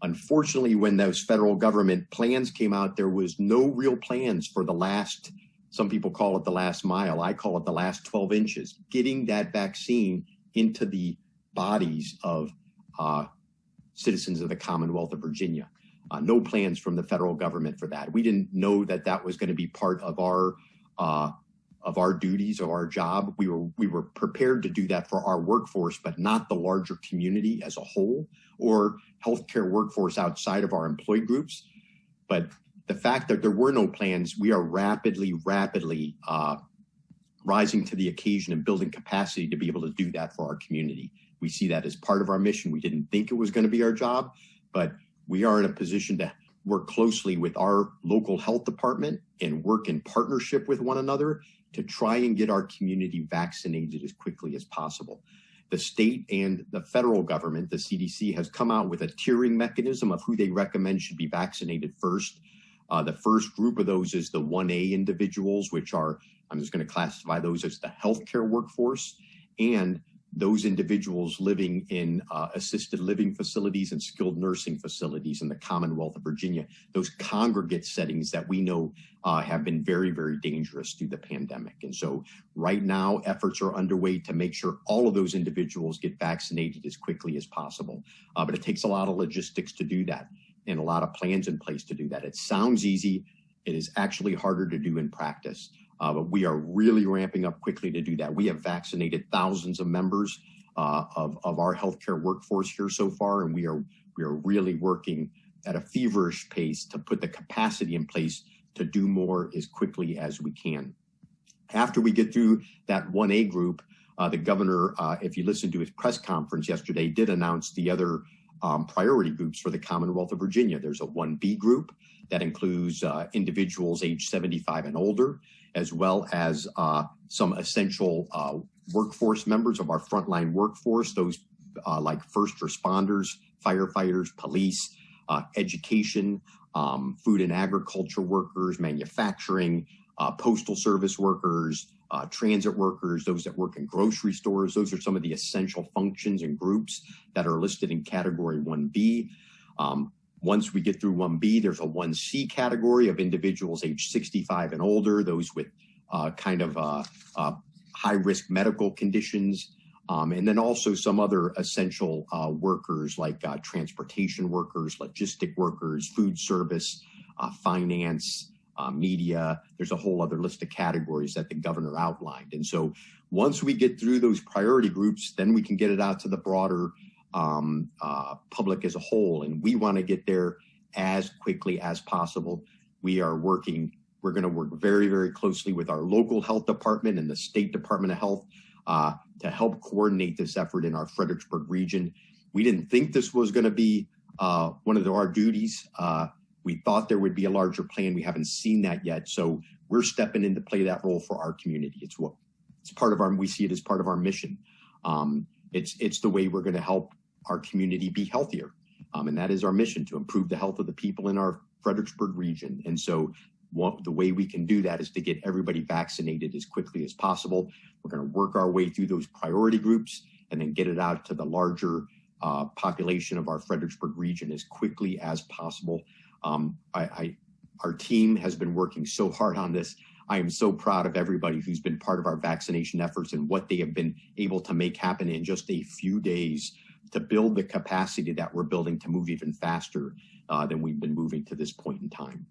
Unfortunately, when those federal government plans came out, there was no real plans for the last, some people call it the last mile, I call it the last 12 inches, getting that vaccine into the bodies of citizens of the Commonwealth of Virginia. No plans from the federal government for that. We didn't know that that was going to be part of our duties, of our job. We were prepared to do that for our workforce, but not the larger community as a whole or healthcare workforce outside of our employee groups. But the fact that there were no plans, we are rapidly rising to the occasion and building capacity to be able to do that for our community. We see that as part of our mission. We didn't think it was going to be our job, but we are in a position to work closely with our local health department and work in partnership with one another to try and get our community vaccinated as quickly as possible. The state and the federal government, the CDC, has come out with a tiering mechanism of who they recommend should be vaccinated first. The first group of those is the 1A individuals, which are, I'm just going to classify those as the healthcare workforce, and those individuals living in assisted living facilities and skilled nursing facilities in the Commonwealth of Virginia, those congregate settings that we know have been very, very dangerous through the pandemic. And so right now, efforts are underway to make sure all of those individuals get vaccinated as quickly as possible. But it takes a lot of logistics to do that and a lot of plans in place to do that. It sounds easy. It is actually harder to do in practice. But we are really ramping up quickly to do that. We have vaccinated thousands of members of our healthcare workforce here so far, and we are really working at a feverish pace to put the capacity in place to do more as quickly as we can. After we get through that 1A group, the governor, if you listened to his press conference yesterday, did announce the other priority groups for the Commonwealth of Virginia. There's a 1B group that includes individuals age 75 and older, as well as some essential workforce members of our frontline workforce, those like first responders, firefighters, police, education, food and agriculture workers, manufacturing, postal service workers, transit workers, those that work in grocery stores. Those are some of the essential functions and groups that are listed in category 1B. Once we get through 1B, there's a 1C category of individuals age 65 and older, those with high-risk medical conditions, and then also some other essential workers like transportation workers, logistic workers, food service, finance, media. There's a whole other list of categories that the governor outlined. And so once we get through those priority groups, then we can get it out to the broader public as a whole. And we want to get there as quickly as possible. We're going to work very, very closely with our local health department and the State Department of Health to help coordinate this effort in our Fredericksburg region. We didn't think this was going to be one of our duties. We thought there would be a larger plan. We haven't seen that yet. So we're stepping in to play that role for our community. We see it as part of our mission. It's the way we're going to help our community be healthier. And that is our mission, to improve the health of the people in our Fredericksburg region. And so the way we can do that is to get everybody vaccinated as quickly as possible. We're going to work our way through those priority groups and then get it out to the larger population of our Fredericksburg region as quickly as possible. Our team has been working so hard on this. I am so proud of everybody who's been part of our vaccination efforts and what they have been able to make happen in just a few days to build the capacity that we're building to move even faster than we've been moving to this point in time.